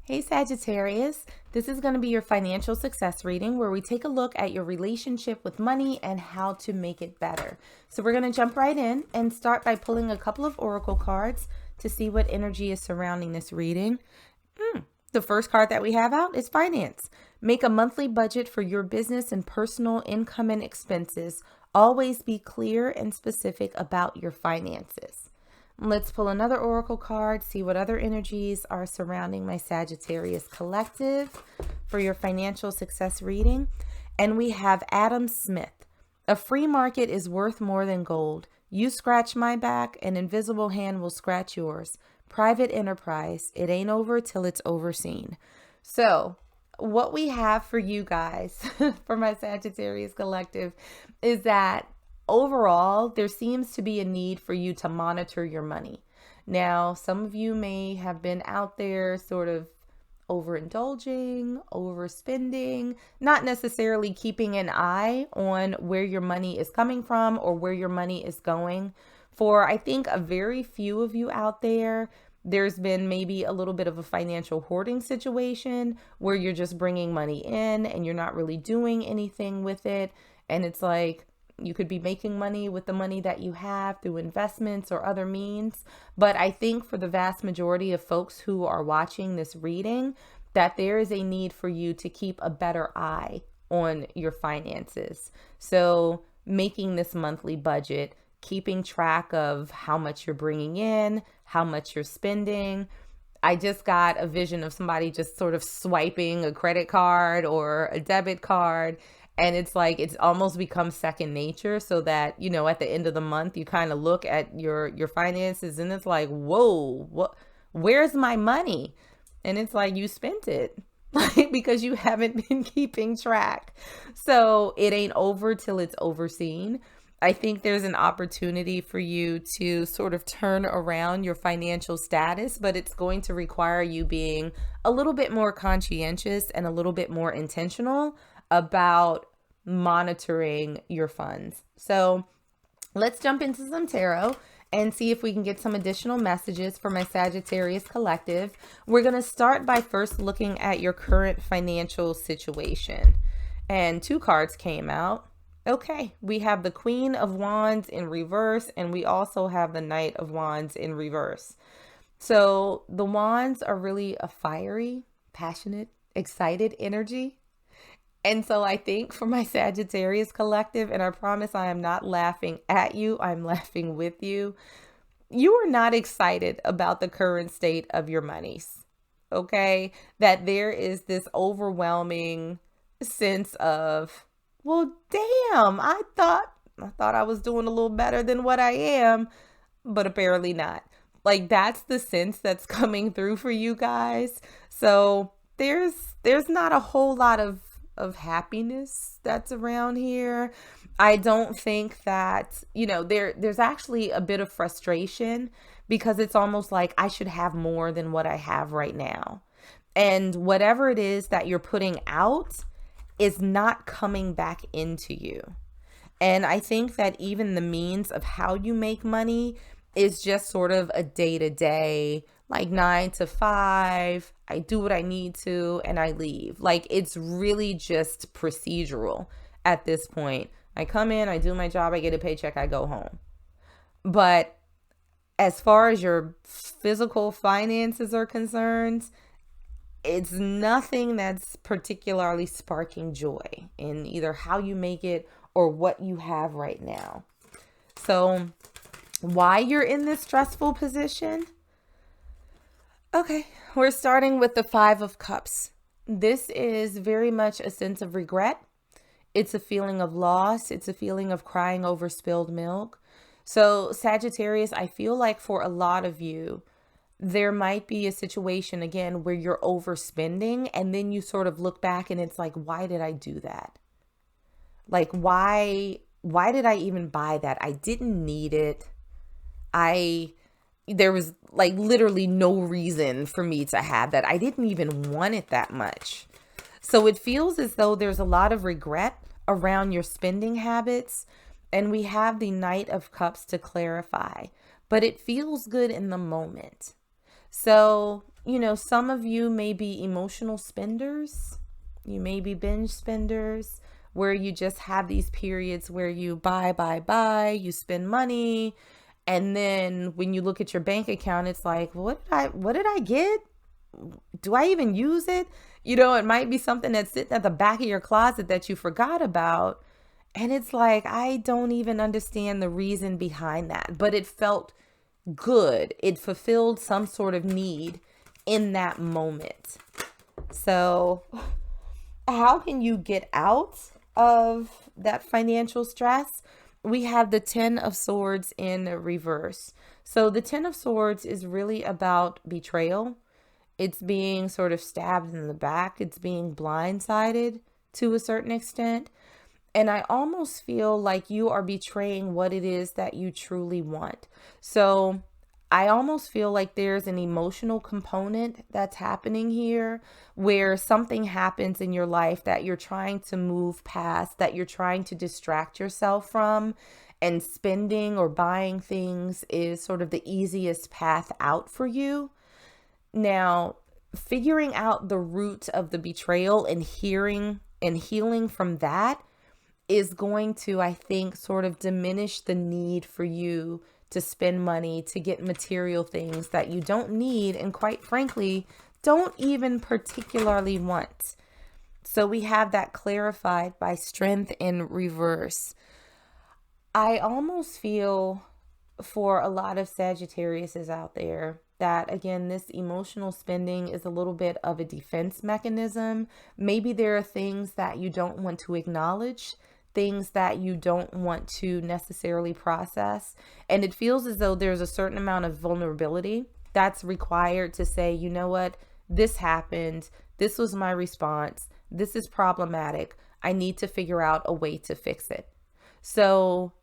Hey Sagittarius, this is going to be your financial success reading where we take a look at your relationship with money and how to make it better. So we're going to jump right in and start by pulling a couple of oracle cards to see what energy is surrounding this reading. The first card that we have out is finance. Make a monthly budget for your business and personal income and expenses. Always be clear and specific about your finances. Let's pull another oracle card, see what other energies are surrounding my Sagittarius collective for your financial success reading. And we have Adam Smith. A free market is worth more than gold. You scratch my back, an invisible hand will scratch yours. Private enterprise, it ain't over till it's overseen. So what we have for you guys, for my Sagittarius collective, is that overall, there seems to be a need for you to monitor your money. Now, some of you may have been out there sort of overindulging, overspending, not necessarily keeping an eye on where your money is coming from or where your money is going. For I think a very few of you out there, there's been maybe a little bit of a financial hoarding situation where you're just bringing money in and you're not really doing anything with it. And it's like, you could be making money with the money that you have through investments or other means. But I think for the vast majority of folks who are watching this reading, that there is a need for you to keep a better eye on your finances. So making this monthly budget, keeping track of how much you're bringing in, how much you're spending. I just got a vision of somebody just sort of swiping a credit card or a debit card. And it's like, it's almost become second nature, so that, you know, at the end of the month, you kind of look at your finances and it's like, whoa, where's my money? And it's like, you spent it like, because you haven't been keeping track. So it ain't over till it's overseen. I think there's an opportunity for you to sort of turn around your financial status, but it's going to require you being a little bit more conscientious and a little bit more intentional about monitoring your funds. So let's jump into some tarot and see if we can get some additional messages for my Sagittarius collective. We're going to start by first looking at your current financial situation. And two cards came out. Okay, we have the Queen of Wands in reverse, and we also have the Knight of Wands in reverse. So the wands are really a fiery, passionate, excited energy. And so I think for my Sagittarius collective, and I promise I am not laughing at you, I'm laughing with you, you are not excited about the current state of your monies, okay? That there is this overwhelming sense of, well, damn, I thought I was doing a little better than what I am, but apparently not. Like, that's the sense that's coming through for you guys. So there's not a whole lot of happiness that's around here. I don't think that, you know, there's actually a bit of frustration because it's almost like I should have more than what I have right now. And whatever it is that you're putting out is not coming back into you. And I think that even the means of how you make money is just sort of a day-to-day, like 9 to 5, I do what I need to and I leave. Like, it's really just procedural at this point. I come in, I do my job, I get a paycheck, I go home. But as far as your physical finances are concerned, it's nothing that's particularly sparking joy in either how you make it or what you have right now. So why you're in this stressful position? Okay, we're starting with the Five of Cups. This is very much a sense of regret. It's a feeling of loss. It's a feeling of crying over spilled milk. So Sagittarius, I feel like for a lot of you, there might be a situation again where you're overspending and then you sort of look back and it's like, why did I do that? Like, why did I even buy that? I didn't need it. There was like literally no reason for me to have that. I didn't even want it that much. So it feels as though there's a lot of regret around your spending habits. And we have the Knight of Cups to clarify, but it feels good in the moment. So some of you may be emotional spenders. You may be binge spenders where you just have these periods where you buy, you spend money. And then when you look at your bank account, it's like, what did I get? Do I even use it? It might be something that's sitting at the back of your closet that you forgot about. And it's like, I don't even understand the reason behind that, but it felt good. It fulfilled some sort of need in that moment. So how can you get out of that financial stress? We have the 10 of Swords in reverse. So the 10 of Swords is really about betrayal. It's being sort of stabbed in the back. It's being blindsided to a certain extent. And I almost feel like you are betraying what it is that you truly want. So I almost feel like there's an emotional component that's happening here where something happens in your life that you're trying to move past, that you're trying to distract yourself from, and spending or buying things is sort of the easiest path out for you. Now, figuring out the root of the betrayal and healing from that is going to, I think, sort of diminish the need for you to spend money to get material things that you don't need and, quite frankly, don't even particularly want. So we have that clarified by Strength in reverse. I almost feel for a lot of Sagittariuses out there that, again, this emotional spending is a little bit of a defense mechanism. Maybe there are things that you don't want to acknowledge, things that you don't want to necessarily process. And it feels as though there's a certain amount of vulnerability that's required to say, you know what, this happened. This was my response. This is problematic. I need to figure out a way to fix it. So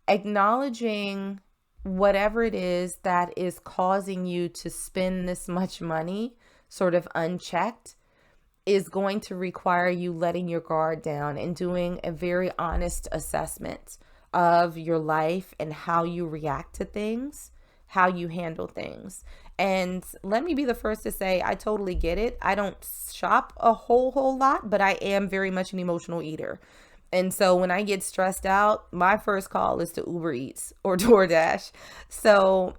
acknowledging whatever it is that is causing you to spend this much money sort of unchecked is going to require you letting your guard down and doing a very honest assessment of your life and how you react to things, how you handle things. And let me be the first to say, I totally get it. I don't shop a whole lot, but I am very much an emotional eater. And so when I get stressed out, my first call is to Uber Eats or DoorDash. So,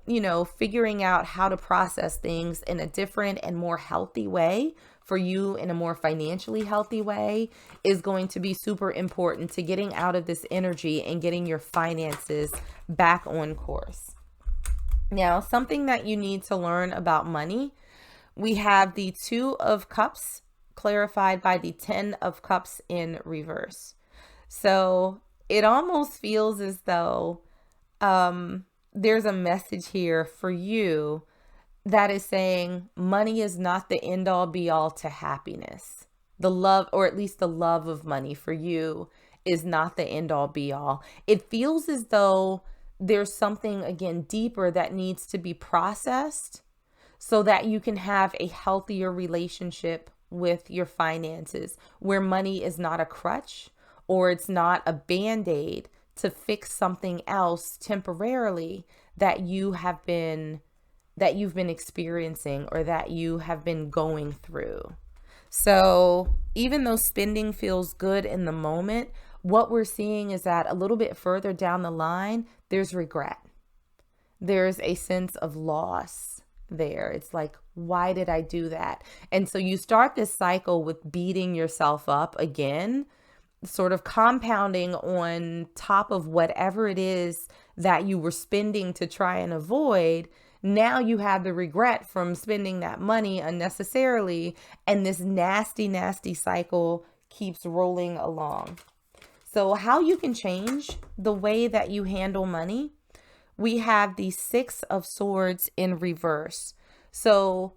figuring out how to process things in a different and more healthy way for you, in a more financially healthy way, is going to be super important to getting out of this energy and getting your finances back on course. Now, something that you need to learn about money, we have the 2 of Cups clarified by the 10 of Cups in reverse. So it almost feels as though there's a message here for you that is saying money is not the end all be all to happiness. The love, or at least the love of money for you, is not the end all be all. It feels as though there's something, again, deeper that needs to be processed so that you can have a healthier relationship with your finances, where money is not a crutch, or it's not a band-aid to fix something else temporarily that you've been experiencing or that you have been going through. So even though spending feels good in the moment, what we're seeing is that a little bit further down the line, there's regret. There's a sense of loss there. It's like, why did I do that? And so you start this cycle with beating yourself up again, sort of compounding on top of whatever it is that you were spending to try and avoid. Now you have the regret from spending that money unnecessarily, and this nasty cycle keeps rolling along. So how you can change the way that you handle money, we have the 6 of Swords in reverse. So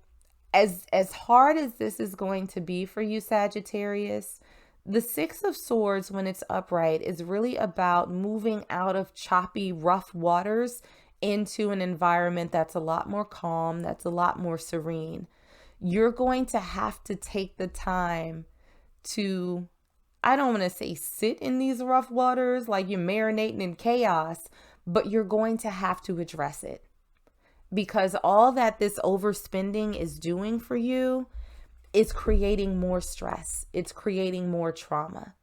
as hard as this is going to be for you, Sagittarius, the 6 of Swords, when it's upright, is really about moving out of choppy, rough waters into an environment that's a lot more calm, that's a lot more serene. You're going to have to take the time to, I don't want to say sit in these rough waters like you're marinating in chaos, but you're going to have to address it. because all that this overspending is doing for you is creating more stress. It's creating more trauma.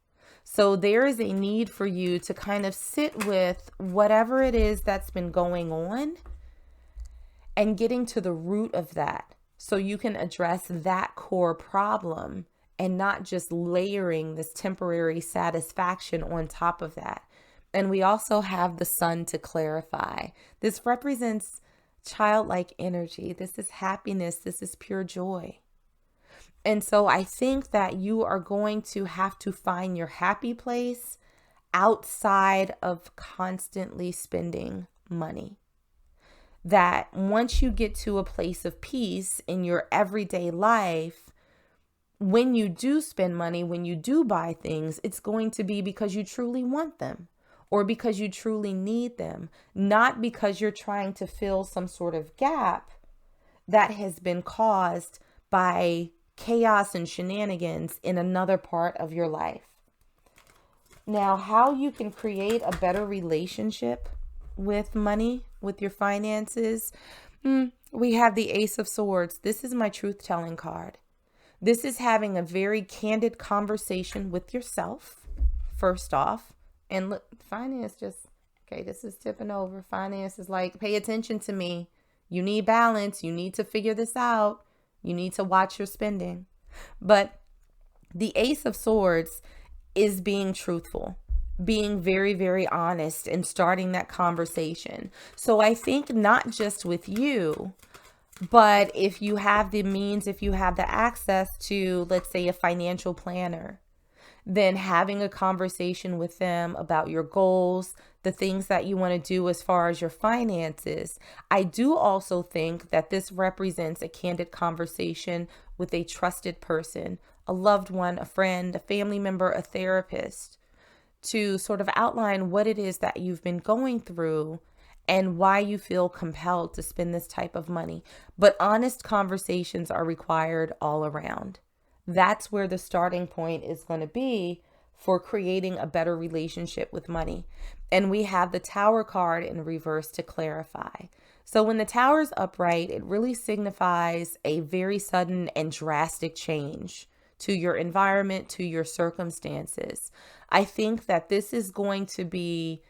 So there is a need for you to kind of sit with whatever it is that's been going on and getting to the root of that so you can address that core problem and not just layering this temporary satisfaction on top of that. And we also have the sun to clarify. This represents childlike energy. This is happiness. This is pure joy. And so I think that you are going to have to find your happy place outside of constantly spending money. That once you get to a place of peace in your everyday life, when you do spend money, when you do buy things, it's going to be because you truly want them or because you truly need them, not because you're trying to fill some sort of gap that has been caused by chaos and shenanigans in another part of your life. Now, how you can create a better relationship with money, with your finances, we have the Ace of Swords. This is my truth-telling card. This is having a very candid conversation with yourself, first off. And look, finance this is tipping over. Finance is like, pay attention to me. You need balance. You need to figure this out. You need to watch your spending. But the Ace of Swords is being truthful, being very, very honest and starting that conversation. So I think not just with you, but if you have the means, if you have the access to, let's say, a financial planner, then having a conversation with them about your goals, the things that you want to do as far as your finances. I do also think that this represents a candid conversation with a trusted person, a loved one, a friend, a family member, a therapist, to sort of outline what it is that you've been going through and why you feel compelled to spend this type of money. But honest conversations are required all around. That's where the starting point is going to be for creating a better relationship with money. And we have the Tower card in reverse to clarify. So when the Tower's upright, it really signifies a very sudden and drastic change to your environment, to your circumstances. I think that this is going to be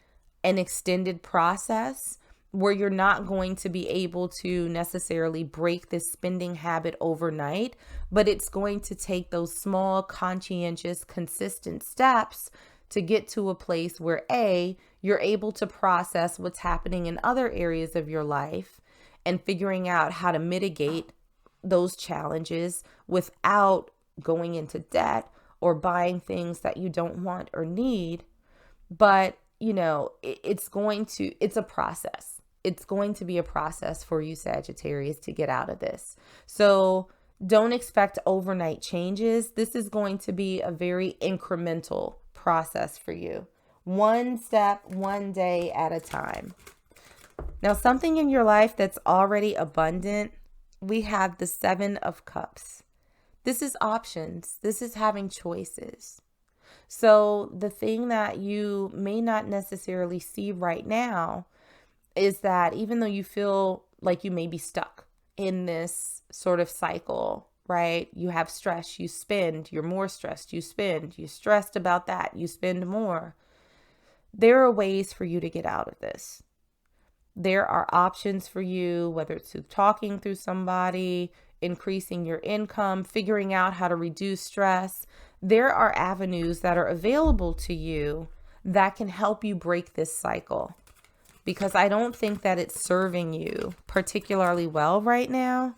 an extended process where you're not going to be able to necessarily break this spending habit overnight, but it's going to take those small, conscientious, consistent steps to get to a place where A, you're able to process what's happening in other areas of your life and figuring out how to mitigate those challenges without going into debt or buying things that you don't want or need. But, it's a process. It's going to be a process for you, Sagittarius, to get out of this. So don't expect overnight changes. This is going to be a very incremental process for you. One step, one day at a time. Now, something in your life that's already abundant, we have the Seven of Cups. This is options. This is having choices. So the thing that you may not necessarily see right now is that even though you feel like you may be stuck in this sort of cycle, right? You have stress, you spend, you're more stressed, you spend, you're stressed about that, you spend more. There are ways for you to get out of this. There are options for you, whether it's through talking through somebody, increasing your income, figuring out how to reduce stress. There are avenues that are available to you that can help you break this cycle, because I don't think that it's serving you particularly well right now.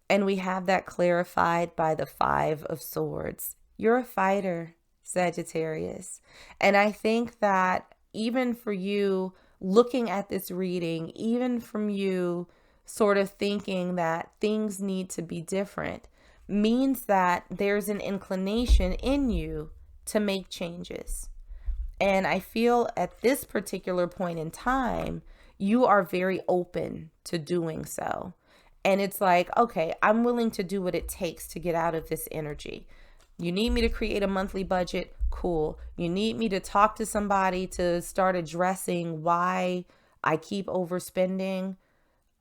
And we have that clarified by the Five of Swords. You're a fighter, Sagittarius. And I think that even for you looking at this reading, even from you sort of thinking that things need to be different, means that there's an inclination in you to make changes. And I feel at this particular point in time, you are very open to doing so. And it's like, okay, I'm willing to do what it takes to get out of this energy. You need me to create a monthly budget? Cool. You need me to talk to somebody to start addressing why I keep overspending?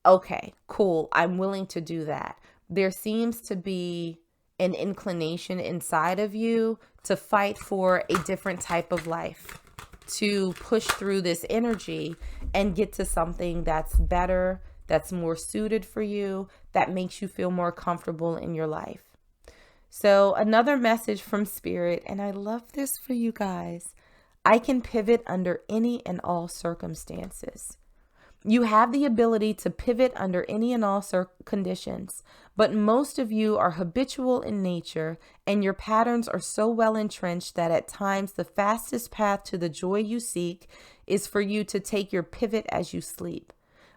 okay, cool, I'm willing to do that. There seems to be an inclination inside of you to fight for a different type of life, to push through this energy and get to something that's better, that's more suited for you, that makes you feel more comfortable in your life. So another message from Spirit, and I love this for you guys. I can pivot under any and all circumstances. You have the ability to pivot under any and all conditions, but most of you are habitual in nature and your patterns are so well entrenched that at times the fastest path to the joy you seek is for you to take your pivot as you sleep.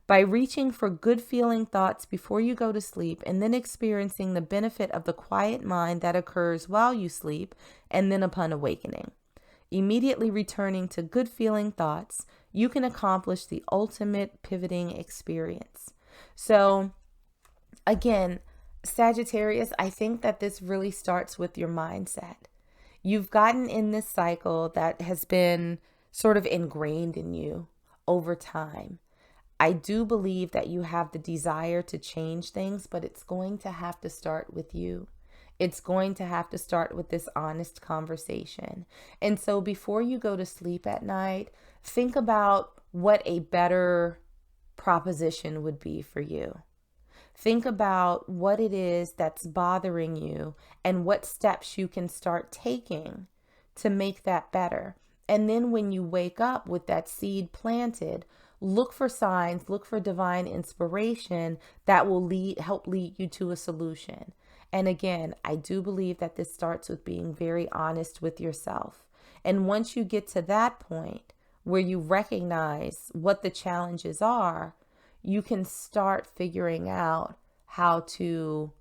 By reaching for good feeling thoughts before you go to sleep and then experiencing the benefit of the quiet mind that occurs while you sleep and then upon awakening. Immediately returning to good feeling thoughts, you can accomplish the ultimate pivoting experience. So again, Sagittarius, I think that this really starts with your mindset. You've gotten in this cycle that has been sort of ingrained in you over time. I do believe that you have the desire to change things, but it's going to have to start with you. It's going to have to start with this honest conversation. And so before you go to sleep at night, think about what a better proposition would be for you. Think about what it is that's bothering you and what steps you can start taking to make that better. And then when you wake up with that seed planted, look for signs, look for divine inspiration that will help lead you to a solution. And again, I do believe that this starts with being very honest with yourself. And once you get to that point where you recognize what the challenges are, you can start figuring out how to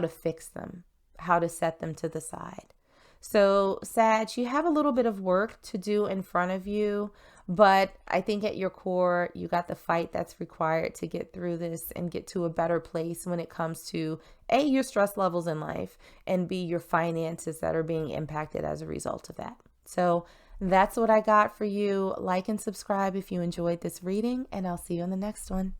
fix them, how to set them to the side. So Sag, you have a little bit of work to do in front of you, but I think at your core, you got the fight that's required to get through this and get to a better place when it comes to A, your stress levels in life, and B, your finances that are being impacted as a result of that. So that's what I got for you. Like and subscribe if you enjoyed this reading, and I'll see you in the next one.